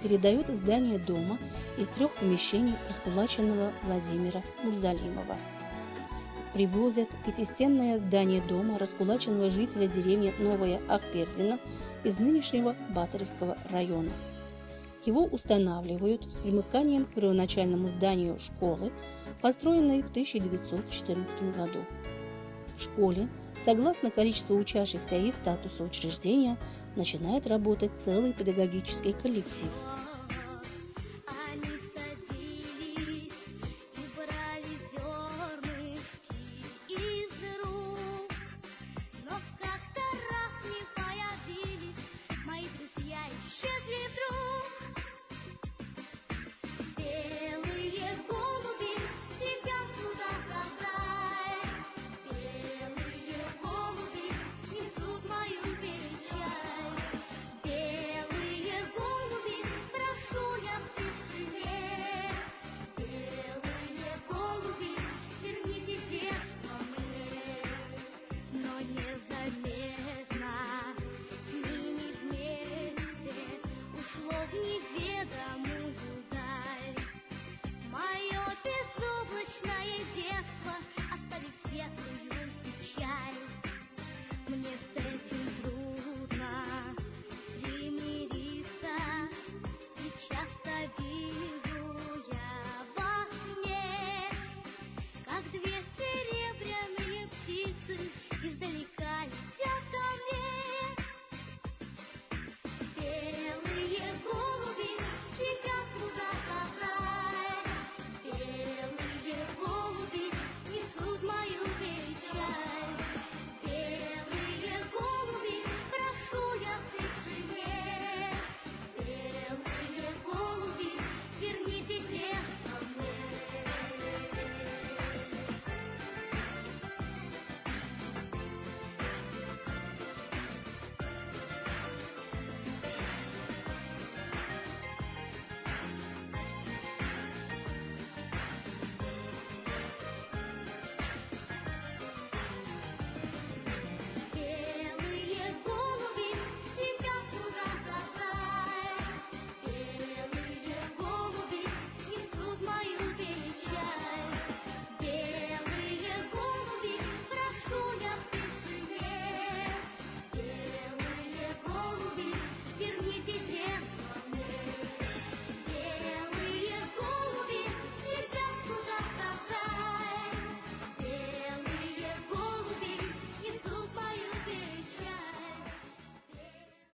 передает здание дома из 3 помещений раскулаченного Владимира Мурзалимова. Привозят пятистенное здание дома раскулаченного жителя деревни Новая Ахпердина из нынешнего Батаревского района. Его устанавливают с примыканием к первоначальному зданию школы, построенной в 1914 году. В школе, согласно количеству учащихся и статусу учреждения, начинает работать целый педагогический коллектив.